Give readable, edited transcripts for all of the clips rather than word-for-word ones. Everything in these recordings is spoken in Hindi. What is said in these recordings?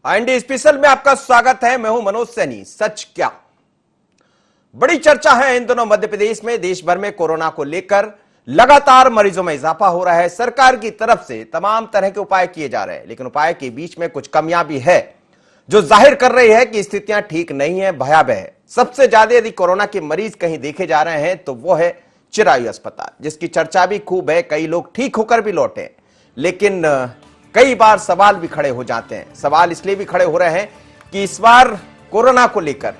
आईएनडी स्पेशल में आपका स्वागत है। मैं हूं मनोज सैनी। सच क्या? बड़ी चर्चा है इन दिनों मध्य प्रदेश में। देश भर में कोरोना को लेकर लगातार मरीजों में इजाफा हो रहा है। सरकार की तरफ से तमाम तरह के उपाय किए जा रहे हैं, लेकिन उपाय के बीच में कुछ कमियां भी है जो जाहिर कर रही है कि स्थितियां ठीक नहीं है, भयावह है। सबसे ज्यादा यदि कोरोना के मरीज कहीं देखे जा रहे हैं तो वो है चिरायु अस्पताल, जिसकी चर्चा भी खूब है। कई लोग ठीक होकर भी लौटे, लेकिन कई बार सवाल भी खड़े हो जाते हैं। सवाल इसलिए भी खड़े हो रहे हैं कि इस बार कोरोना को लेकर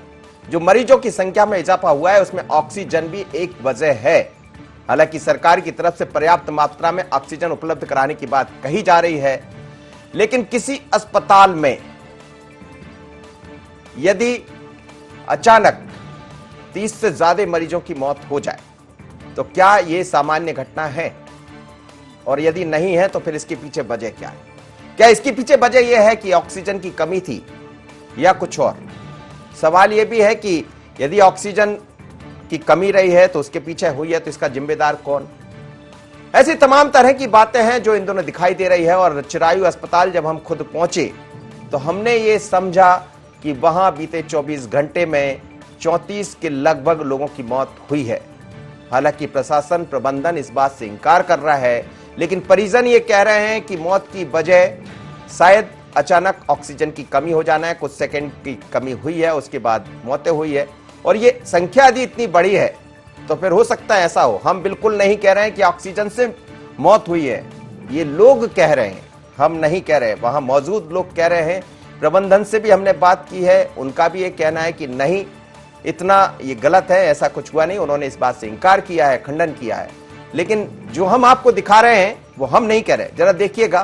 जो मरीजों की संख्या में इजाफा हुआ है उसमें ऑक्सीजन भी एक वजह है। हालांकि सरकार की तरफ से पर्याप्त मात्रा में ऑक्सीजन उपलब्ध कराने की बात कही जा रही है, लेकिन किसी अस्पताल में यदि अचानक 30 से ज्यादा मरीजों की मौत हो जाए तो क्या यह सामान्य घटना है? और यदि नहीं है तो फिर इसके पीछे वजह क्या है? क्या इसके पीछे वजह यह है कि ऑक्सीजन की कमी थी या कुछ और? सवाल यह भी है कि यदि ऑक्सीजन की कमी रही है तो उसके पीछे हुई है तो इसका जिम्मेदार कौन? ऐसी तमाम तरह की बातें हैं जो इन दोनों दिखाई दे रही है। और चिरायु अस्पताल जब हम खुद पहुंचे तो हमने ये समझा कि वहां बीते 24 घंटे में 34 के लगभग लोगों की मौत हुई है। हालांकि प्रशासन प्रबंधन इस बात से इंकार कर रहा है, लेकिन परिजन ये कह रहे हैं कि मौत की वजह शायद अचानक ऑक्सीजन की कमी हो जाना है। कुछ सेकंड की कमी हुई है, उसके बाद मौतें हुई है। और ये संख्या यदि इतनी बड़ी है तो फिर हो सकता है ऐसा हो। हम बिल्कुल नहीं कह रहे हैं कि ऑक्सीजन से मौत हुई है, ये लोग कह रहे हैं, हम नहीं कह रहे। वहां मौजूद लोग कह रहे हैं। प्रबंधन से भी हमने बात की है, उनका भी ये कहना है कि नहीं, इतना ये गलत है, ऐसा कुछ हुआ नहीं। उन्होंने इस बात से इंकार किया है, खंडन किया है। लेकिन जो हम आपको दिखा रहे हैं वो हम नहीं कह रहे। जरा देखिएगा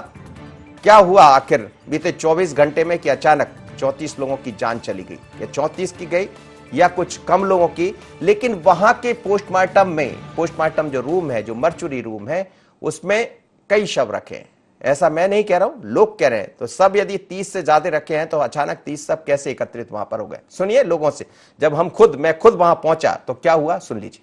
क्या हुआ आखिर बीते 24 घंटे में कि अचानक 34 लोगों की जान चली गई। या 34 की गई या कुछ कम लोगों की, लेकिन वहां के पोस्टमार्टम में, पोस्टमार्टम जो रूम है, जो मर्चुरी रूम है, उसमें कई शव रखे हैं। ऐसा मैं नहीं कह रहा हूं, लोग कह रहे हैं। तो सब यदि 30 से ज्यादा रखे हैं तो अचानक 30 सब कैसे एकत्रित वहां पर हो गए? सुनिए लोगों से। जब मैं खुद वहां पहुंचा तो क्या हुआ, सुन लीजिए।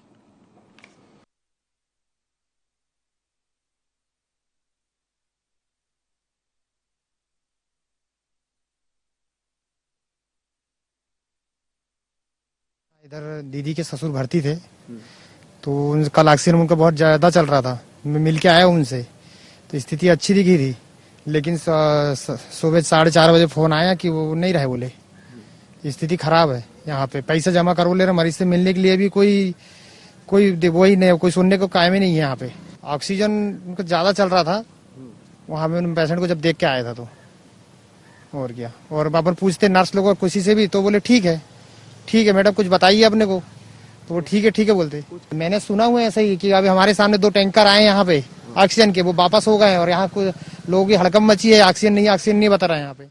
इधर दीदी के ससुर भर्ती थे, तो कल ऑक्सीजन उनका बहुत ज्यादा चल रहा था। मैं मिल के आया उनसे, तो स्थिति अच्छी दिखी थी। लेकिन सुबह 4:30 बजे फोन आया कि वो नहीं रहे, बोले स्थिति खराब है। यहाँ पे पैसा जमा करो ले रहे, मरीज से मिलने के लिए भी कोई वही नहीं, कोई सुनने को कायम ही नहीं है। यहाँ पे ऑक्सीजन उनका ज्यादा चल रहा था। वहां पे उन पेशेंट को जब देख के आया था तो और क्या। और अपन पूछते नर्स लोग और किसी से भी, तो बोले ठीक है मैडम, कुछ बताइए अपने को। तो वो ठीक है बोलते। मैंने सुना हुआ है ऐसा ही कि अभी हमारे सामने 2 टैंकर आए यहाँ पे ऑक्सीजन के, वो वापस हो गए। और यहाँ कुछ लोगों की हड़कम मची है, ऑक्सीजन नहीं बता रहा है यहाँ पे।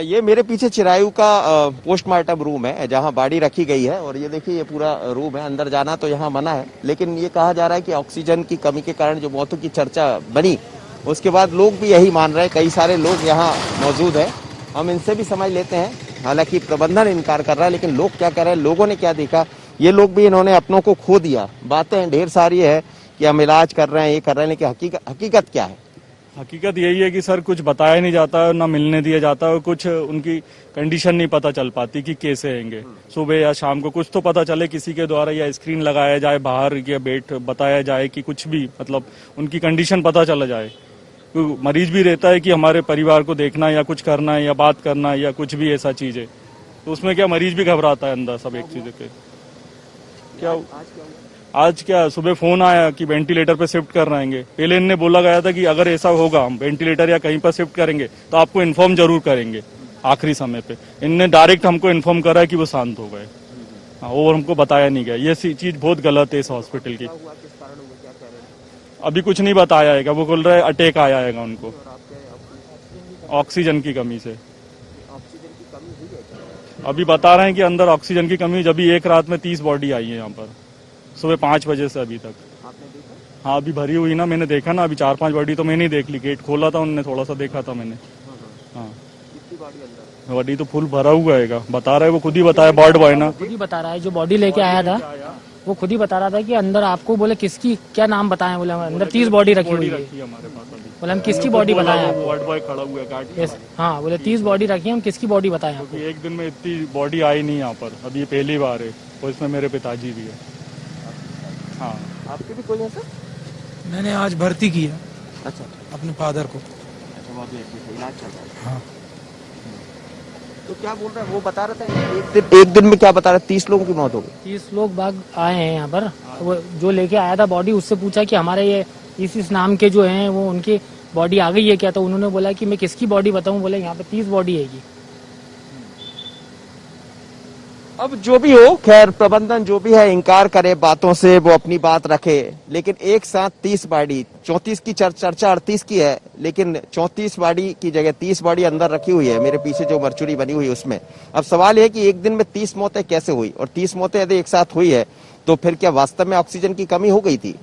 ये मेरे पीछे चिरायु का पोस्टमार्टम रूम है जहां बॉडी रखी गई है। और ये देखिए, ये पूरा रूम है। अंदर जाना तो यहाँ मना है, लेकिन ये कहा जा रहा है कि ऑक्सीजन की कमी के कारण जो मौतों की चर्चा बनी, उसके बाद लोग भी यही मान रहे हैं। कई सारे लोग यहाँ मौजूद हैं, हम इनसे भी समझ लेते हैं। हालांकि प्रबंधन इनकार कर रहा है, लेकिन लोग क्या कर रहे हैं, लोगों ने क्या देखा, ये लोग भी इन्होंने अपनों को खो दिया। बातें ढेर सारी है कि हम इलाज कर रहे हैं, ये कर रहे हैं, लेकिन हकीकत क्या है? हकीकत यही है कि सर कुछ बताया नहीं जाता है, ना मिलने दिया जाता है, और कुछ उनकी कंडीशन नहीं पता चल पाती कि कैसे आएंगे। सुबह या शाम को कुछ तो पता चले किसी के द्वारा, या स्क्रीन लगाया जाए बाहर, या बेट बताया जाए कि कुछ भी, मतलब उनकी कंडीशन पता चला जाए। तो मरीज भी रहता है कि हमारे परिवार को देखना है, या कुछ करना है, या बात करना है, या कुछ भी ऐसा चीज है, तो उसमें क्या मरीज भी घबराता है अंदर सब एक चीज के। क्या आज क्या सुबह फोन आया कि वेंटिलेटर पे शिफ्ट कर रहेंगे। पहले इनने बोला गया था कि अगर ऐसा होगा, हम वेंटिलेटर या कहीं पर शिफ्ट करेंगे तो आपको इन्फॉर्म जरूर करेंगे। आखिरी समय पे इनने डायरेक्ट हमको इन्फॉर्म करा कि वो शांत हो गए। और हमको बताया नहीं गया। ये चीज बहुत गलत है इस हॉस्पिटल की। अभी कुछ नहीं बताया है। वो बोल रहे हैं अटैक आया है उनको, ऑक्सीजन की कमी से। अभी बता रहे हैं कि अंदर ऑक्सीजन की कमी। जब एक रात में 30 बॉडी आई है यहाँ पर, सुबह 5 बजे से अभी तक। आपने देखा? हाँ, अभी भरी हुई ना, मैंने देखा ना। अभी 4-5 बॉडी तो मैंने ही देख ली। गेट खोला था उन्होंने, थोड़ा सा देखा था मैंने। हाँ, कितनी बॉडी अंदर? बॉडी तो फुल भरा हुआ है, बता रहा है वो, खुद ही बताया, बॉर्ड बॉय ना खुद ही बता रहा है। जो बॉडी लेके आया था वो खुद ही बता रहा था कि अंदर आपको बोले किसकी क्या नाम बताएं, बोले अंदर 30 बॉडी रखी हुई है। हमारे पास अभी बोले हम किसकी बॉडी बताएं आपको? वार्ड बॉय खड़ा हुआ है गार्ड। Yes, हाँ बोले 30 बॉडी रखी है, हम किसकी बॉडी बताएं आपको? क्योंकि एक दिन में इतनी बॉडी आई नहीं यहाँ पर, अभी ये पहली बार है और इसमें मेरे पिताजी भी है। हाँ आपके भी कोई है सर? मैंने आज भर्ती किया अच्छा अपने फादर को। अच्छा, वो अभी इलाज चल रहा है। हाँ, तो क्या बोल रहा है वो बता रहा था एक दिन में क्या बता रहा है 30 लोगों की मौत हो गई। 30 लोग बाग आए हैं यहाँ पर। वो जो लेके आया था बॉडी, उससे पूछा कि हमारे ये इस नाम के जो हैं वो उनकी बॉडी आ गई है क्या? तो उन्होंने बोला कि मैं किसकी बॉडी बताऊं? बोले यहाँ पे 30 बॉडी है। अब जो भी हो, खैर प्रबंधन जो भी है इनकार करे बातों से, वो अपनी बात रखे, लेकिन एक साथ 30 बॉडी, 34 की चर्चा 38 की है, लेकिन 34 बॉडी की जगह 30 बॉडी अंदर रखी हुई है मेरे पीछे जो मरचुरी बनी हुई है उसमें। अब सवाल यह है कि एक दिन में 30 मौतें कैसे हुई, और 30 मौतें यदि एक साथ हुई है तो फिर क्या वास्तव में ऑक्सीजन की कमी हो गई थी?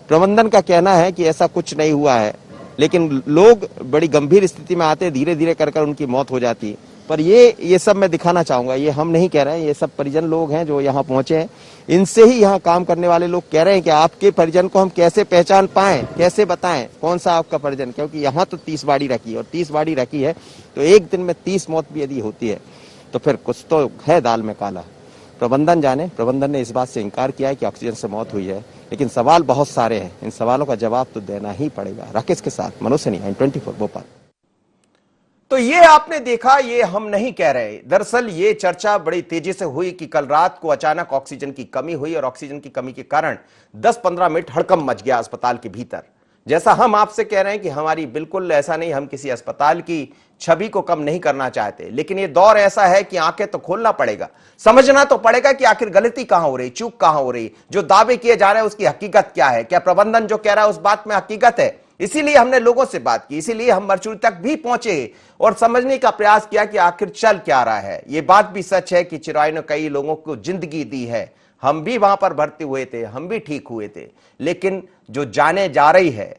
प्रबंधन का कहना है कि ऐसा कुछ नहीं हुआ है, लेकिन लोग बड़ी गंभीर स्थिति में आते, धीरे धीरे कर उनकी मौत हो जाती। पर ये सब मैं दिखाना चाहूंगा, ये हम नहीं कह रहे हैं, ये सब परिजन लोग हैं जो यहाँ पहुंचे हैं, इनसे ही यहाँ काम करने वाले लोग कह रहे हैं कि आपके परिजन को हम कैसे पहचान पाएं, कैसे बताएं कौन सा आपका परिजन, क्योंकि यहाँ तो 30 बॉडी रखी है, और 30 बॉडी रखी है तो एक दिन में 30 मौत भी यदि होती है तो फिर कुछ तो है दाल में काला। प्रबंधन जाने, प्रबंधन ने इस बात से इनकार किया है कि ऑक्सीजन से मौत हुई है, लेकिन सवाल बहुत सारे हैं, इन सवालों का जवाब तो देना ही पड़ेगा। राकेश के साथ मनोज सैनी, N24 भोपाल। तो ये आपने देखा, ये हम नहीं कह रहे। दरअसल ये चर्चा बड़ी तेजी से हुई कि कल रात को अचानक ऑक्सीजन की कमी हुई, और ऑक्सीजन की कमी के कारण 10-15 मिनट हड़कंप मच गया अस्पताल के भीतर। जैसा हम आपसे कह रहे हैं कि हमारी बिल्कुल ऐसा नहीं, हम किसी अस्पताल की छवि को कम नहीं करना चाहते, लेकिन ये दौर ऐसा है कि आंखें तो खोलना पड़ेगा, समझना तो पड़ेगा कि आखिर गलती कहां हो रही, चूक कहां हो रही, जो दावे किए जा रहे हैं उसकी हकीकत क्या है, क्या प्रबंधन जो कह रहा है उस बात में हकीकत है। इसीलिए हमने लोगों से बात की, इसीलिए हम मरचुरी तक भी पहुंचे और समझने का प्रयास किया कि आखिर चल क्या रहा है। यह बात भी सच है कि चिरायु ने कई लोगों को जिंदगी दी है, हम भी वहां पर भर्ती हुए थे, हम भी ठीक हुए थे, लेकिन जो जाने जा रही है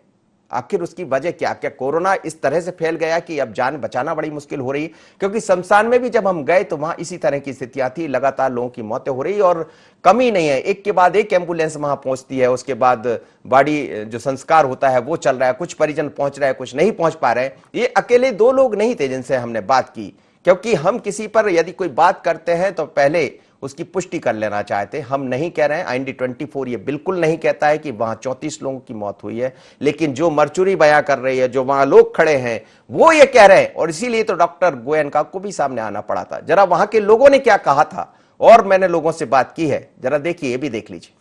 आखिर उसकी वजह क्या? क्या कोरोना इस तरह से फैल गया कि अब जान बचाना बड़ी मुश्किल हो रही? क्योंकि शमशान में भी जब हम गए तो वहां इसी तरह की स्थितियां थी, लगातार लोगों की मौतें हो रही और कमी नहीं है, एक के बाद एक एम्बुलेंस वहां पहुंचती है, उसके बाद बॉडी जो संस्कार होता है वो चल रहा है, कुछ परिजन पहुंच रहे हैं, कुछ नहीं पहुंच पा रहे। ये अकेले 2 लोग नहीं थे जिनसे हमने बात की, क्योंकि हम किसी पर यदि कोई बात करते हैं तो पहले उसकी पुष्टि कर लेना चाहते। हम नहीं कह रहे हैं, IND24 ये बिल्कुल नहीं कहता है कि वहां 34 लोगों की मौत हुई है, लेकिन जो मरचुरी बयां कर रही है, जो वहां लोग खड़े हैं वो ये कह रहे हैं, और इसीलिए तो डॉक्टर गोयनका को भी सामने आना पड़ा था। जरा वहां के लोगों ने क्या कहा था, और मैंने लोगों से बात की है, जरा देखिए, ये भी देख लीजिए।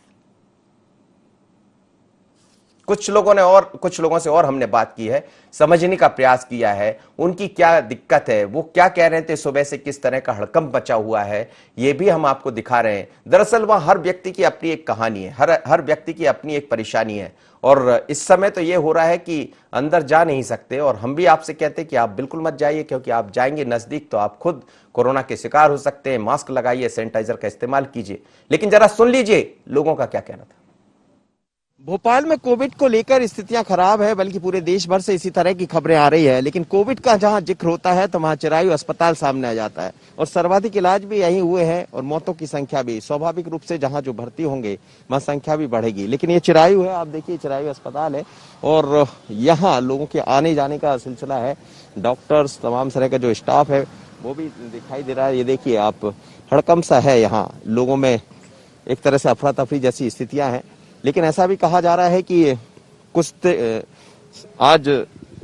कुछ लोगों से और हमने बात की है, समझने का प्रयास किया है, उनकी क्या दिक्कत है, वो क्या कह रहे थे, सुबह से किस तरह का हड़कंप मचा हुआ है, ये भी हम आपको दिखा रहे हैं। दरअसल वहां हर व्यक्ति की अपनी एक कहानी है, हर व्यक्ति की अपनी एक परेशानी है, और इस समय तो ये हो रहा है कि अंदर जा नहीं सकते, और हम भी आपसे कहते हैं कि आप बिल्कुल मत जाइए, क्योंकि आप जाएंगे नजदीक तो आप खुद कोरोना के शिकार हो सकते हैं। मास्क लगाइए, सैनिटाइजर का इस्तेमाल कीजिए। लेकिन जरा सुन लीजिए लोगों का क्या कहना था। भोपाल में कोविड को लेकर स्थितियां खराब है, बल्कि पूरे देश भर से इसी तरह की खबरें आ रही है, लेकिन कोविड का जहां जिक्र होता है तो वहां चिरायु अस्पताल सामने आ जाता है, और सर्वाधिक इलाज भी यही हुए हैं, और मौतों की संख्या भी स्वाभाविक रूप से जहां जो भर्ती होंगे वहां संख्या भी बढ़ेगी। लेकिन ये चिरायु है, आप देखिए चिरायु अस्पताल है, और यहाँ लोगों के आने जाने का सिलसिला है, डॉक्टर्स, तमाम तरह का जो स्टाफ है वो भी दिखाई दे रहा है। ये देखिए आप, हड़कंप सा है यहाँ, लोगों में एक तरह से अफरा तफरी जैसी स्थितियां हैं। लेकिन ऐसा भी कहा जा रहा है कि आज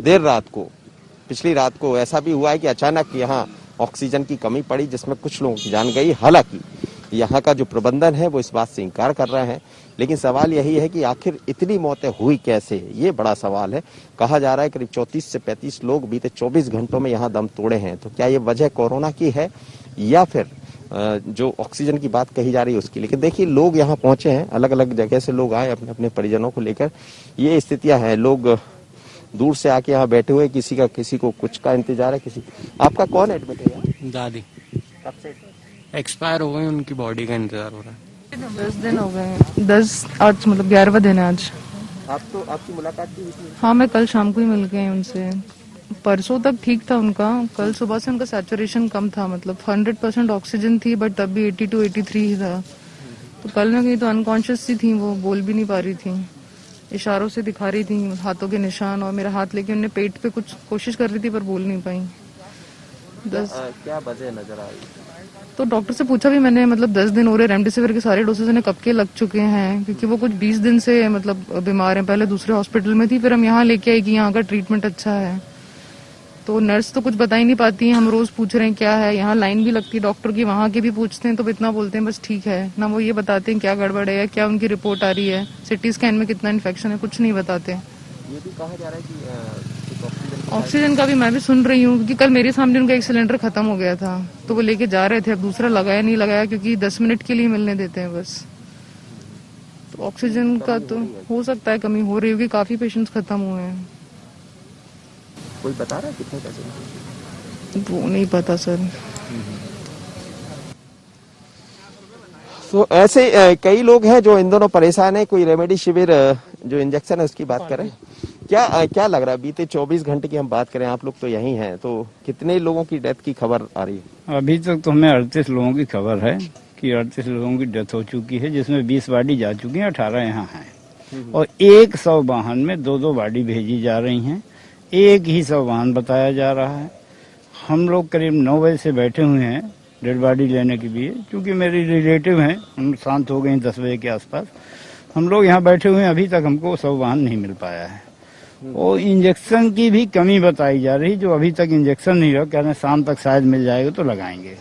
देर रात को, पिछली रात को ऐसा भी हुआ है कि अचानक यहाँ ऑक्सीजन की कमी पड़ी, जिसमें कुछ लोगों की जान गई। हालांकि यहाँ का जो प्रबंधन है वो इस बात से इनकार कर रहे हैं, लेकिन सवाल यही है कि आखिर इतनी मौतें हुई कैसे, ये बड़ा सवाल है। कहा जा रहा है करीब 34 से 35 लोग बीते 24 घंटों में यहाँ दम तोड़े हैं। तो क्या ये वजह कोरोना की है या फिर जो ऑक्सीजन की बात कही जा रही है उसकी? लेकिन देखिए लोग यहाँ पहुंचे हैं, अलग अलग जगह से लोग आए अपने अपने परिजनों को लेकर। ये स्थितियां हैं, लोग दूर से आके यहाँ बैठे हुए, किसी को कुछ का इंतजार है। आपका कौन एडमिट है यहाँ? दादी कब से? एक्सपायर हो गई, उनकी बॉडी का इंतजार हो रहा है। 10 दिन हो गए, 10 आज मतलब 11वां दिन है आज। आपकी मुलाकात की हुई थी? हाँ, मैं कल शाम को ही मिल गई उनसे। परसों तक ठीक था उनका, कल सुबह से उनका सैचुरेशन कम था, मतलब 100% ऑक्सीजन थी, बट तब भी 82-83 ही था। तो कल मैं गई तो अनकॉन्शियस सी थी, वो बोल भी नहीं पा रही थी, इशारों से दिखा रही थी हाथों के निशान, और मेरा हाथ लेके उन्हें पेट पे कुछ कोशिश कर रही थी पर बोल नहीं पाई। क्या वजह नजर आ रही? तो डॉक्टर से पूछा भी मैंने, मतलब 10 दिन हो रहे, रेमडेसिविर के सारे डोसेज इन्हें कब के लग चुके हैं, क्योंकि वो कुछ 20 दिन से मतलब बीमार हैं। पहले दूसरे हॉस्पिटल में थी, फिर हम यहाँ लेके आए कि यहाँ का ट्रीटमेंट अच्छा है। तो नर्स तो कुछ बता ही नहीं पाती है, हम रोज पूछ रहे हैं क्या है, यहाँ लाइन भी लगती है डॉक्टर की, वहाँ के भी पूछते हैं तो इतना बोलते हैं बस ठीक है, ना वो ये बताते हैं क्या गड़बड़ है या क्या उनकी रिपोर्ट आ रही है, सिटी स्कैन में कितना इन्फेक्शन है, कुछ नहीं बताते। ये भी कहा जा रहा है कि ऑक्सीजन का भी मैं भी सुन रही हूँ, क्योंकि कल मेरे सामने उनका एक सिलेंडर खत्म हो गया था तो वो लेके जा रहे थे, अब दूसरा लगाया नहीं लगाया, क्योंकि 10 मिनट के लिए मिलने देते हैं बस। तो ऑक्सीजन का तो हो सकता है कमी हो रही होगी, काफी पेशेंट्स खत्म हुए हैं। कोई बता रहा है कितने पैसे? वो नहीं पता सर। तो ऐसे कई लोग हैं जो इन दोनों परेशान है। कोई रेमेडी शिविर जो इंजेक्शन है उसकी बात करें, क्या लग रहा है? बीते 24 घंटे की हम बात करें, आप लोग तो यहीं हैं, तो कितने लोगों की डेथ की खबर आ रही है? अभी तक तो हमें 38 लोगों की खबर है कि 38 लोगों की डेथ हो चुकी है, जिसमें 20 बॉडी जा चुकी है, 18 यहाँ हैं, और 100 वाहन में 2-2 बॉडी भेजी जा रही हैं। एक ही 100 वाहन बताया जा रहा है। हम लोग करीब 9 बजे से बैठे हुए हैं डेड बॉडी लेने के लिए, क्योंकि मेरी रिलेटिव हैं, हम शांत हो गए 10 बजे के आसपास। हम लोग यहाँ बैठे हुए हैं, अभी तक हमको 100 वाहन नहीं मिल पाया है। और इंजेक्शन की भी कमी बताई जा रही, जो अभी तक इंजेक्शन नहीं रहा, कह रहे हैं शाम तक शायद मिल जाएगा तो लगाएंगे।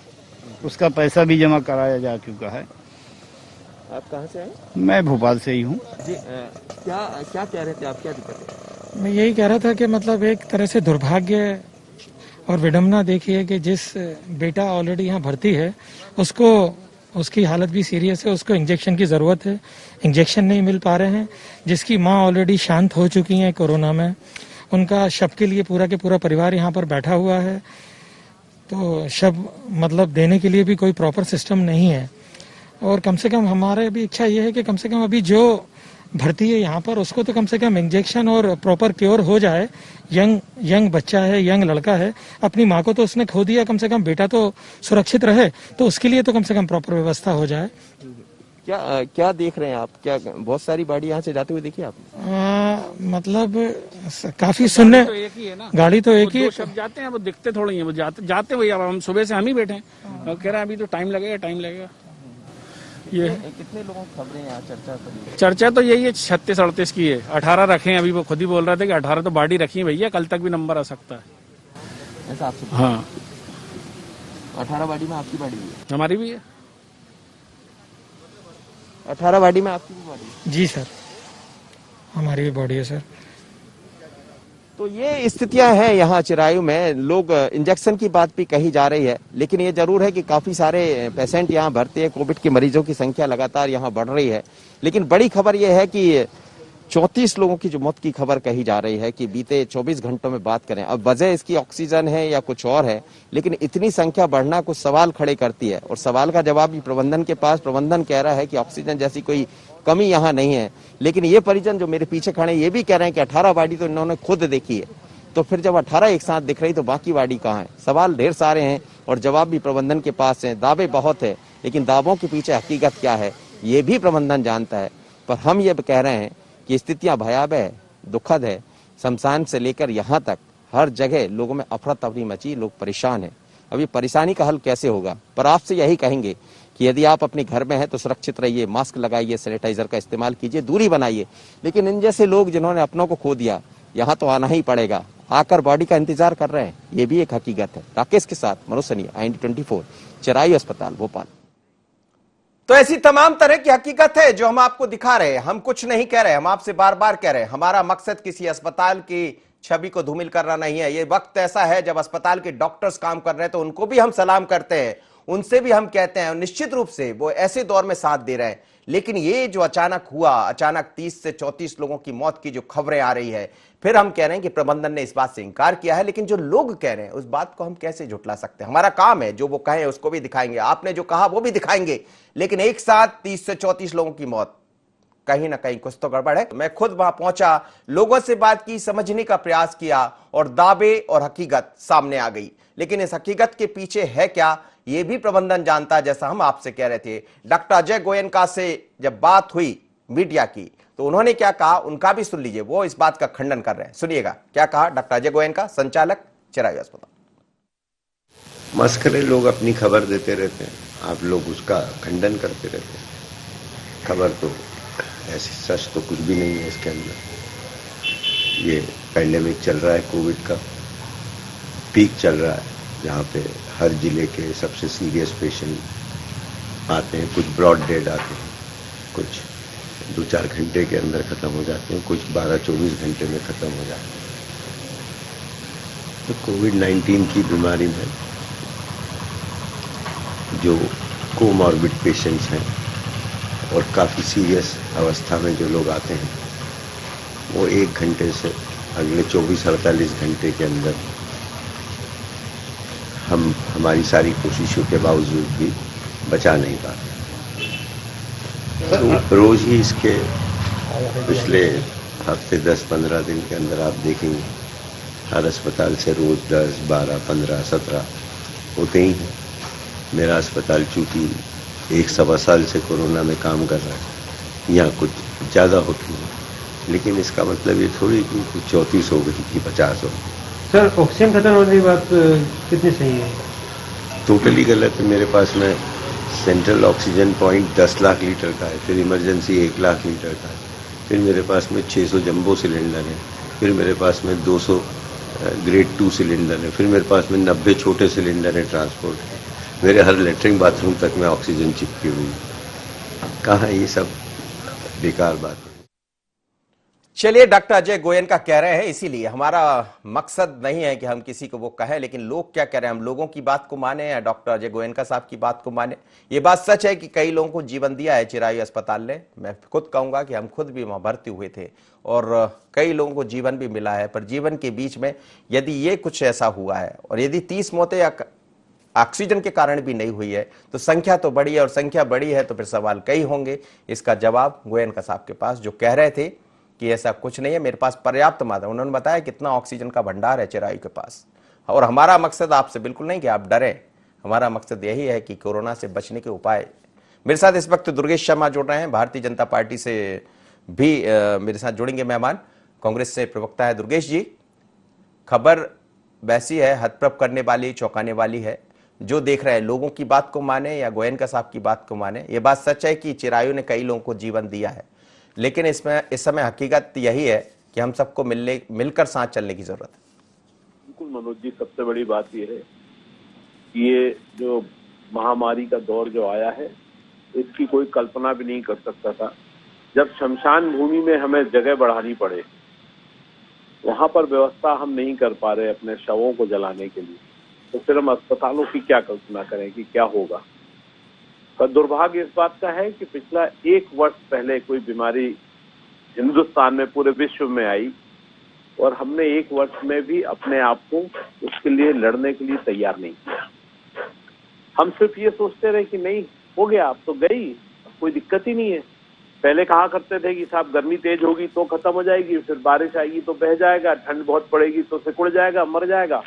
उसका पैसा भी जमा कराया जा चुका है। आप कहाँ से आए? मैं भोपाल से ही हूँ। जी क्या कह रहे थे आप, क्या दिक्कत है? मैं यही कह रहा था कि मतलब एक तरह से दुर्भाग्य और विडम्बना देखिए कि जिस बेटा ऑलरेडी यहाँ भर्ती है उसको, उसकी हालत भी सीरियस है, उसको इंजेक्शन की ज़रूरत है, इंजेक्शन नहीं मिल पा रहे हैं। जिसकी माँ ऑलरेडी शांत हो चुकी हैं कोरोना में, उनका शव के लिए पूरा के पूरा परिवार यहाँ पर बैठा हुआ है, तो शव मतलब देने के लिए भी कोई प्रॉपर सिस्टम नहीं है। और कम से कम हमारे भी इच्छा ये है कि कम से कम अभी जो भर्ती है यहाँ पर उसको तो कम से कम इंजेक्शन और प्रॉपर क्योर हो जाए। यंग बच्चा है, यंग लड़का है, अपनी माँ को तो उसने खो दिया, कम से कम बेटा तो सुरक्षित रहे, तो उसके लिए तो कम से कम प्रॉपर व्यवस्था हो जाए। क्या देख रहे हैं आप? क्या बहुत सारी गाड़ी यहाँ से जाते हुए देखी आप? मतलब काफी सुनने तो एक ही है ना, गाड़ी तो एक ही, सब जाते हैं, वो दिखते थोड़ी हैं, वो जाते वही। अब हम सुबह से हम ही बैठे हैं, कह रहे हैं अभी तो टाइम लगेगा। ये कितने लोगों की खबरें यहाँ चर्चा तो यही है 36-38 की है। 18 रखे हैं, अभी वो खुद ही बोल रहे थे कि 18 तो बॉडी रखी है भैया, कल तक भी नंबर आ सकता है। ऐसा आपसे? हाँ, 18 बॉडी में आपकी बॉडी भी है? हमारी भी है। 18 बॉडी में आपकी भी बॉडी है? जी सर, हमारी भी बॉडी है सर। तो ये स्थितियां हैं यहाँ चिरायू में। लोग इंजेक्शन की बात भी कही जा रही है, लेकिन ये जरूर है कि काफी सारे पेशेंट यहाँ भर्ती है, कोविड के मरीजों की संख्या लगातार यहाँ बढ़ रही है। लेकिन बड़ी खबर यह है कि 34 लोगों की जो मौत की खबर कही जा रही है कि बीते 24 घंटों में बात करें। अब वजह इसकी ऑक्सीजन है या कुछ और है, लेकिन इतनी संख्या बढ़ना कुछ सवाल खड़े करती है, और सवाल का जवाब भी प्रबंधन के पास। प्रबंधन कह रहा है कि ऑक्सीजन जैसी कोई कमी यहाँ नहीं है, लेकिन ये परिजन जो मेरे पीछे खड़े हैं ये भी कह रहे हैं कि 18 बॉडी तो इन्होंने खुद देखी है, तो फिर जब 18 एक साथ दिख रही तो बाकी बॉडी कहाँ है? सवाल ढेर सारे हैं और जवाब भी प्रबंधन के पास है। दावे बहुत है, लेकिन दावों के पीछे हकीकत क्या है ये भी प्रबंधन जानता है। पर हम ये कह रहे हैं कि स्थितियां भयावह है, दुखद है। शमशान से लेकर यहाँ तक हर जगह लोगों में अफरा तफरी मची, लोग परेशान हैं। अभी परेशानी का हल कैसे होगा? पर आपसे यही कहेंगे कि यदि आप अपने घर में हैं तो सुरक्षित रहिए, मास्क लगाइए, सैनिटाइजर का इस्तेमाल कीजिए, दूरी बनाइए। लेकिन इन जैसे लोग जिन्होंने अपनों को खो दिया, यहाँ तो आना ही पड़ेगा, आकर बॉडी का इंतजार कर रहे हैं, ये भी एक हकीकत है। राकेश के साथ मनोज सनिया, IND24, चिरायू अस्पताल, भोपाल। तो ऐसी तमाम तरह की हकीकत है जो हम आपको दिखा रहे हैं। हम कुछ नहीं कह रहे, हम आपसे बार बार कह रहे हैं, हमारा मकसद किसी अस्पताल की छवि को धूमिल करना नहीं है। ये वक्त ऐसा है जब अस्पताल के डॉक्टर्स काम कर रहे हैं तो उनको भी हम सलाम करते हैं, उनसे भी हम कहते हैं, निश्चित रूप से वो ऐसे दौर में साथ दे रहे हैं। लेकिन ये जो अचानक हुआ, अचानक 30 से 34 लोगों की मौत की जो खबरें आ रही है, फिर हम कह रहे हैं कि प्रबंधन ने इस बात से इंकार किया है। लेकिन जो लोग कह रहे हैं उस बात को हम कैसे झुटला सकते हैं? हमारा काम है, जो वो कहें उसको भी दिखाएंगे, आपने जो कहा वो भी दिखाएंगे। लेकिन एक साथ 30 से 34 लोगों की मौत, कहीं ना कहीं कुछ तो गड़बड़ है। मैं खुद वहां पहुंचा, लोगों से बात की, समझने का प्रयास किया और दावे और हकीकत सामने आ गई। लेकिन इस हकीकत के पीछे है क्या, यह भी प्रबंधन जानता है। जैसा हम आपसे कह रहे थे, डॉक्टर अजय गोयनका से जब बात हुई मीडिया की तो उन्होंने क्या कहा, उनका भी सुन लीजिए। वो इस बात का खंडन कर रहे हैं, सुनिएगा क्या कहा डॉक्टर अजय गोयनका, संचालक चिरायु अस्पताल। मस्करे लोग अपनी खबर देते रहते हैं, आप लोग उसका खंडन करते रहते हैं। खबर तो ऐसी सच तो कुछ भी नहीं है इसके अंदर। ये पैंडेमिक चल रहा है, कोविड का पीक चल रहा है, जहाँ पे हर जिले के सबसे सीरियस पेशेंट आते हैं। कुछ ब्रॉड डेड आते हैं, कुछ 2-4 घंटे के अंदर खत्म हो जाते हैं, कुछ 12-24 घंटे में खत्म हो जाते हैं। तो कोविड-19 की बीमारी में जो कोमॉर्बिड पेशेंट्स हैं और काफ़ी सीरियस अवस्था में जो लोग आते हैं, वो 1 घंटे से अगले 24-48 घंटे के अंदर हम हमारी सारी कोशिशों के बावजूद भी बचा नहीं पाते। तो रोज ही इसके पिछले हफ्ते 10-15 दिन के अंदर आप देखेंगे हर अस्पताल से रोज 10, 12, 15, 17 होते ही हैं। मेरा अस्पताल चूंकि 1-1.25 साल से कोरोना में काम कर रहा है, यहाँ कुछ ज़्यादा होती है, लेकिन इसका मतलब ये थोड़ी कि कुछ 34 हो गई कि 50 हो गई। सर, ऑक्सीजन खत्म होने की बात कितनी सही है? टोटली गलत है। मेरे पास में central oxygen point 10 lakh litre का है, फिर इमरजेंसी 1 लाख लीटर का है, फिर मेरे पास में 600 जंबो सिलेंडर है, फिर मेरे पास में 200 ग्रेड 2 सिलेंडर है, फिर मेरे पास में 90 छोटे सिलेंडर है ट्रांसपोर्ट है। मेरे हर लेटरिन बाथरूम तक में ऑक्सीजन चिपकी हुई है। कहाँ ये सब बेकार बात है। चलिए, डॉक्टर अजय गोयनका कह रहे हैं, इसीलिए हमारा मकसद नहीं है कि हम किसी को वो कहें, लेकिन लोग क्या कह रहे हैं, हम लोगों की बात को माने या डॉक्टर अजय गोयनका साहब की बात को माने। ये बात सच है कि कई लोगों को जीवन दिया है चिरायु अस्पताल ने। मैं खुद कहूंगा कि हम खुद भी वहां भर्ती हुए थे और कई लोगों को जीवन भी मिला है। पर जीवन के बीच में यदि ये कुछ ऐसा हुआ है और यदि 30 मौतें ऑक्सीजन के कारण भी नहीं हुई है तो संख्या तो बड़ी है, और संख्या बड़ी है तो फिर सवाल कई होंगे। इसका जवाब गोयनका साहब के पास, जो कह रहे थे कि ऐसा कुछ नहीं है, मेरे पास पर्याप्त मात्रा, उन्होंने बताया कितना ऑक्सीजन का भंडार है चिरायु के पास। और हमारा मकसद आपसे बिल्कुल नहीं कि आप डरें, हमारा मकसद यही है कि कोरोना से बचने के उपाय। मेरे साथ इस वक्त दुर्गेश शर्मा जुड़ रहे हैं, भारतीय जनता पार्टी से भी मेरे साथ जुड़ेंगे मेहमान, कांग्रेस से प्रवक्ता है दुर्गेश जी। खबर वैसी है, हतप्रभ करने वाली, चौंकाने वाली है। जो देख रहे हैं, लोगों की बात को माने या गोयनका साहब की बात को माने, ये बात सच है कि चिरायु ने कई लोगों को जीवन दिया है, लेकिन इसमें इस समय हकीकत यही है कि हम सबको मिलकर साथ चलने की जरूरत है। बिल्कुल मनोज जी, सबसे बड़ी बात यह है कि ये जो महामारी का दौर जो आया है, इसकी कोई कल्पना भी नहीं कर सकता था। जब शमशान भूमि में हमें जगह बढ़ानी पड़े, वहां पर व्यवस्था हम नहीं कर पा रहे अपने शवों को जलाने के लिए, तो फिर हम अस्पतालों की क्या कल्पना करें कि क्या होगा। पर दुर्भाग्य इस बात का है कि पिछला 1 वर्ष पहले कोई बीमारी हिंदुस्तान में, पूरे विश्व में आई और हमने 1 वर्ष में भी अपने आप को उसके लिए लड़ने के लिए तैयार नहीं किया। हम सिर्फ ये सोचते रहे कि नहीं हो गया, अब तो गई, अब कोई दिक्कत ही नहीं है। पहले कहा करते थे कि साहब गर्मी तेज होगी तो खत्म हो जाएगी, फिर बारिश आएगी तो बह जाएगा, ठंड बहुत पड़ेगी तो सिकुड़ जाएगा, मर जाएगा।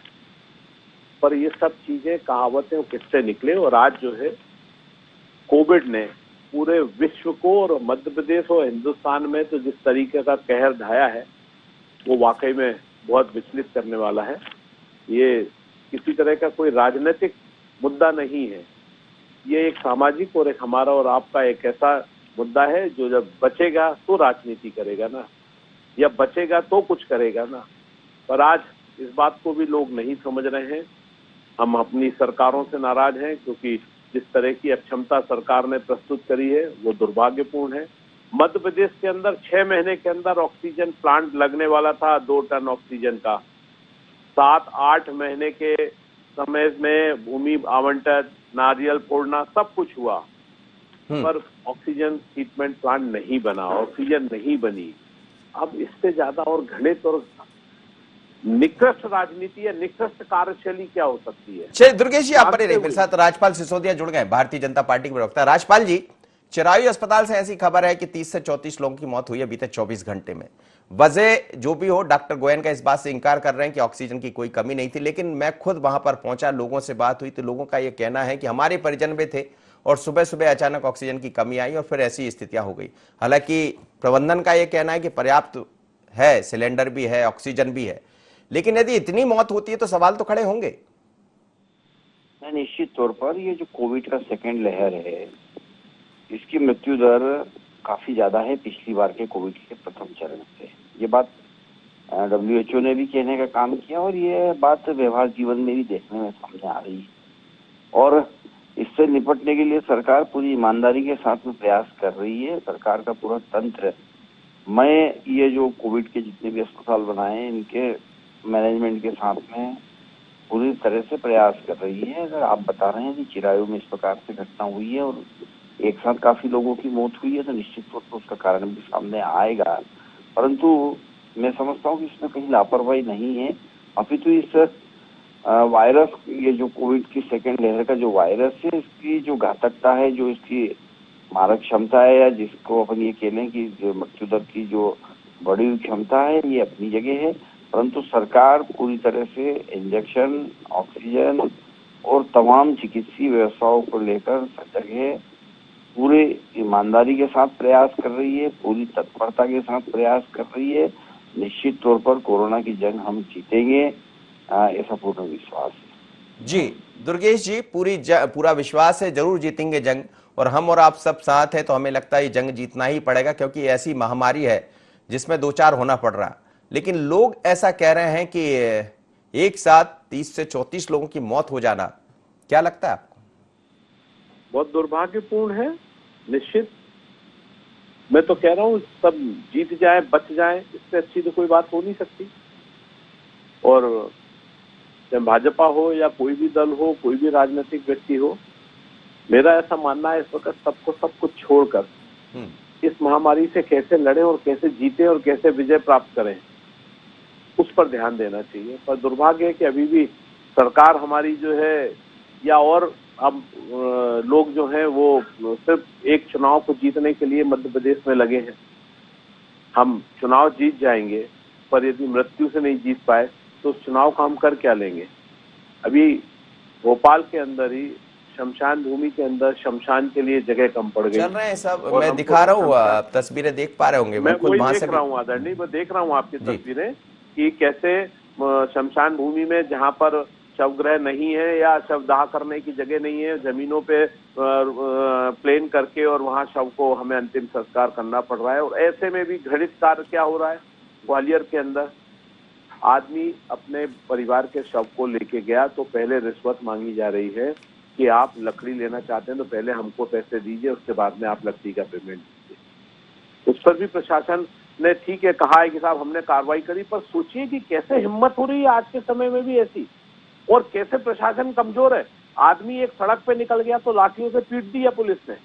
पर ये सब चीजें, कहावतें, किस्से निकले और आज जो है कोविड ने पूरे विश्व को और मध्य प्रदेश और हिंदुस्तान में तो जिस तरीके का कहर ढाया है, वो वाकई में बहुत विचलित करने वाला है। ये किसी तरह का कोई राजनीतिक मुद्दा नहीं है, ये एक सामाजिक और एक हमारा और आपका एक ऐसा मुद्दा है जो जब बचेगा तो राजनीति करेगा ना, या बचेगा तो कुछ करेगा ना। पर आज इस बात को भी लोग नहीं समझ रहे हैं। हम अपनी सरकारों से नाराज हैं क्योंकि जिस तरह की अक्षमता सरकार ने प्रस्तुत करी है वो दुर्भाग्यपूर्ण है। मध्य प्रदेश के अंदर 6 महीने के अंदर ऑक्सीजन प्लांट लगने वाला था 2 टन ऑक्सीजन का। 7-8 महीने के समय में भूमि आवंटन, नारियल फोड़ना, सब कुछ हुआ, पर ऑक्सीजन ट्रीटमेंट प्लांट नहीं बना, ऑक्सीजन नहीं बनी। अब इससे ज्यादा और घृणित और निकृष्ट राजनीति या निकृष्ट कार्यशैली क्या हो सकती है? चलिए दुर्गेश जी, आप बने रहे, मेरे साथ राजपाल सिसोदिया जुड़ गए, भारतीय जनता पार्टी के प्रवक्ता। राजपाल जी, चिरायु अस्पताल से ऐसी खबर है कि 30 से 34 लोगों की मौत हुई है बीते 24 घंटे में। वजह जो भी हो, डॉक्टर गोयन का इस बात से इंकार कर रहे हैं कि ऑक्सीजन की कोई कमी नहीं थी, लेकिन मैं खुद वहां पर पहुंचा, लोगों से बात हुई तो लोगों का यह कहना है कि हमारे परिजन भी थे और सुबह सुबह अचानक ऑक्सीजन की कमी आई और फिर ऐसी स्थितियां हो गई। हालांकि प्रबंधन का यह कहना है कि पर्याप्त है, सिलेंडर भी है, ऑक्सीजन भी है, लेकिन यदि इतनी मौत होती है तो सवाल तो खड़े होंगे। निश्चित तौर पर ये जो कोविड का सेकेंड लहर है, इसकी मृत्यु दर काफी ज्यादा है पिछली बार के कोविड के प्रथम चरण से। ये बात WHO ने भी कहने का काम किया और ये बात व्यवहार जीवन में भी देखने में सामने आ रही है। और इससे निपटने के लिए सरकार पूरी ईमानदारी के साथ में प्रयास कर रही है। सरकार का पूरा तंत्र, मैं ये जो कोविड के जितने भी अस्पताल बनाए हैं, इनके मैनेजमेंट के साथ में पूरी तरह से प्रयास कर रही है। अगर आप बता रहे हैं कि चिरायु में इस प्रकार से घटना हुई है और एक साथ काफी लोगों की मौत हुई है, तो निश्चित तौर पर उसका कारण भी सामने आएगा। परंतु मैं समझता हूँ कि इसमें कहीं लापरवाही नहीं है। अभी तो इस वायरस, ये जो कोविड की सेकेंड लहर का जो वायरस है, इसकी जो घातकता है, जो इसकी मारक क्षमता है, या जिसको अपन ये कह लें कि जो मृत्यु दर की जो बड़ी हुई क्षमता है, ये अपनी जगह है। परंतु सरकार पूरी तरह से इंजेक्शन, ऑक्सीजन और तमाम चिकित्सीय व्यवस्थाओं को लेकर सजग है, पूरे ईमानदारी के साथ प्रयास कर रही है, पूरी तत्परता के साथ प्रयास कर रही है। निश्चित तौर पर कोरोना की जंग हम जीतेंगे, ऐसा पूर्ण विश्वास है। जी दुर्गेश जी, पूरा विश्वास है, जरूर जीतेंगे जंग, और हम और आप सब साथ हैं, तो हमें लगता है ये जंग जीतना ही पड़ेगा, क्योंकि ऐसी महामारी है जिसमें दो चार होना पड़ रहा। लेकिन लोग ऐसा कह रहे हैं कि एक साथ 30 से 34 लोगों की मौत हो जाना, क्या लगता है आपको? बहुत दुर्भाग्यपूर्ण है। निश्चित मैं तो कह रहा हूँ सब जीत जाए, बच जाए, इससे अच्छी तो कोई बात हो नहीं सकती। और चाहे भाजपा हो या कोई भी दल हो, कोई भी राजनीतिक व्यक्ति हो, मेरा ऐसा मानना है इस वक्त सबको सब कुछ छोड़कर इस महामारी से कैसे लड़ें और कैसे जीतें और कैसे विजय प्राप्त करें, उस पर ध्यान देना चाहिए। पर दुर्भाग्य है कि अभी भी सरकार हमारी जो है, या और अब लोग जो हैं वो सिर्फ एक चुनाव को जीतने के लिए मध्य प्रदेश में लगे हैं। हम चुनाव जीत जाएंगे, पर यदि मृत्यु से नहीं जीत पाए तो उस चुनाव का हम कर क्या लेंगे? अभी भोपाल के अंदर ही शमशान भूमि के अंदर शमशान के लिए जगह कम पड़ गई। चल रहे हैं सब, मैं दिखा रहा हूँ, आप तस्वीरें देख पा रहे होंगे। मैं वही देख रहा हूँ आदरणीय, मैं देख रहा हूँ आपकी तस्वीरें कि कैसे शमशान भूमि में जहाँ पर शवगृह नहीं है या शवदाह करने की जगह नहीं है, जमीनों पे प्लेन करके और वहां शव को हमें अंतिम संस्कार करना पड़ रहा है। और ऐसे में भी घृणित कार्य क्या हो रहा है, ग्वालियर के अंदर आदमी अपने परिवार के शव को लेके गया तो पहले रिश्वत मांगी जा रही है कि आप लकड़ी लेना चाहते हैं तो पहले हमको पैसे दीजिए, उसके बाद में आप लकड़ी का पेमेंट दीजिए। उस पर भी प्रशासन ने ठीक है कहा है कि साहब हमने कार्रवाई करी, पर सोचिए कि कैसे हिम्मत हो रही है आज के समय में भी ऐसी, और कैसे प्रशासन कमजोर है। आदमी एक सड़क पे निकल गया तो लाठियों से पीट दिया पुलिस ने,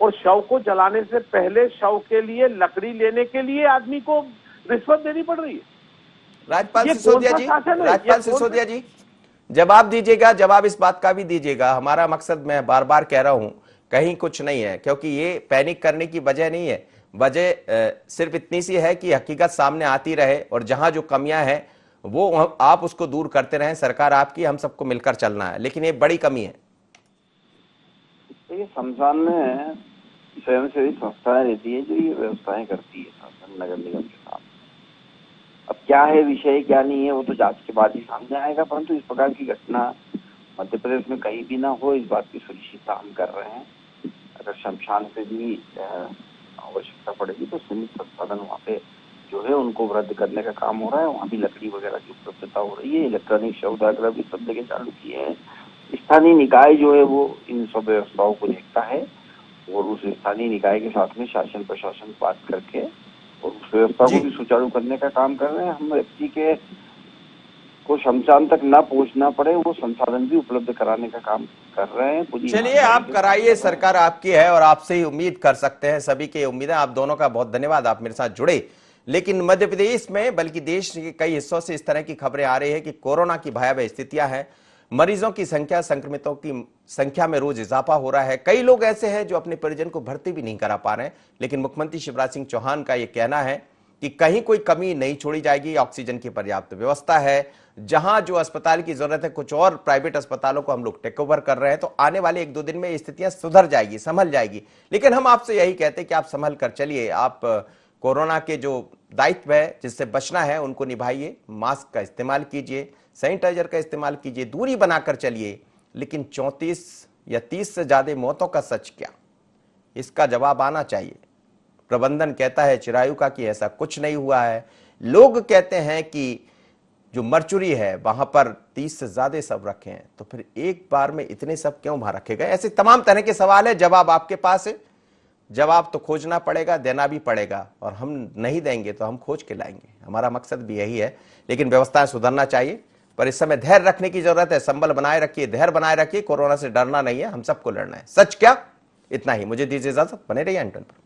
और शव को जलाने से पहले शव के लिए लकड़ी लेने के लिए आदमी को रिश्वत देनी पड़ रही है। राजपाल सिसोदिया जी जवाब दीजिएगा, जवाब इस बात का भी दीजिएगा। हमारा मकसद, मैं बार बार कह रहा हूं, कहीं कुछ नहीं है, क्योंकि ये पैनिक करने की वजह नहीं है। वजह सिर्फ इतनी सी है कि हकीकत सामने आती रहे और जहां जो कमियां हैं वो आप उसको दूर करते रहें। सरकार आपकी, हम सबको मिलकर चलना है, लेकिन ये बड़ी कमी है। ये शमशान में स्वयंसेवी संस्थाएं रहती है जो ये व्यवस्थाएं करती है शासन नगर निगम के साथ। अब क्या है विषय, क्या नहीं है, वो तो जांच के बाद ही सामने आएगा। परंतु इस प्रकार की घटना मध्य प्रदेश में कहीं भी ना हो, इस बात की सुनिश्चितता हम कर रहे हैं। अगर शमशान पे भी आवश्यकता पड़ेगी तो सीमित संसाधन वहाँ पे जो है उनको रद्द करने का काम हो रहा है। वहाँ भी लकड़ी वगैरह की उपलब्धता हो रही है। इलेक्ट्रॉनिक शवदाह भी सब जगह चालू किए हैं। स्थानीय निकाय जो है वो इन सब व्यवस्थाओं को देखता है और उस स्थानीय निकाय के साथ में शासन प्रशासन बात करके और उस व्यवस्था को भी सुचारू करने का काम कर रहे हैं। हम व्यक्ति के को शमशान तक ना पहुंचना पड़े, वो संसाधन भी उपलब्ध कराने का काम कर रहे हैं। चलिए आप कराइए, सरकार आपकी है और आपसे ही उम्मीद कर सकते हैं, सभी की उम्मीद है। आप दोनों का बहुत धन्यवाद, आप मेरे साथ जुड़े। लेकिन मध्य प्रदेश में, बल्कि देश के कई हिस्सों से इस तरह की खबरें आ रही है कि कोरोना की भयावह स्थितियां हैं। मरीजों की संख्या, संक्रमितों की संख्या में रोज इजाफा हो रहा है। कई लोग ऐसे हैं जो अपने परिजन को भर्ती भी नहीं करा पा रहे हैं, लेकिन मुख्यमंत्री शिवराज सिंह चौहान का यह कहना है कि कहीं कोई कमी नहीं छोड़ी जाएगी। ऑक्सीजन की पर्याप्त व्यवस्था है। जहां जो अस्पताल की जरूरत है, कुछ और प्राइवेट अस्पतालों को हम लोग टेक ओवर कर रहे हैं, तो आने वाले 1-2 दिन में स्थितियां सुधर जाएगी, संभल जाएगी। लेकिन हम आपसे यही कहते हैं कि आप संभल कर चलिए। आप कोरोना के जो दायित्व है, जिससे बचना है, उनको निभाइए। मास्क का इस्तेमाल कीजिए, सैनिटाइजर का इस्तेमाल कीजिए, दूरी बनाकर चलिए। लेकिन 34 या 30 से ज्यादा मौतों का सच क्या, इसका जवाब आना चाहिए। प्रबंधन कहता है चिरायु का कि ऐसा कुछ नहीं हुआ है। लोग कहते हैं कि जो मर्चुरी है वहां पर 30 से ज्यादा शव रखे हैं, तो फिर एक बार में इतने शव क्यों वहां रखे गए? ऐसे तमाम तरह के सवाल है। जवाब आपके पास है। जवाब तो खोजना पड़ेगा, देना भी पड़ेगा, और हम नहीं देंगे तो हम खोज के लाएंगे। हमारा मकसद भी यही है। लेकिन व्यवस्थाएं सुधरना चाहिए, पर इस समय धैर्य रखने की जरूरत है। संबल बनाए रखिए, धैर्य बनाए रखिए। कोरोना से डरना नहीं है, हम सबको लड़ना है। सच क्या, इतना ही। मुझे दीजिए इजाजत, बने रहिए एंटन पर।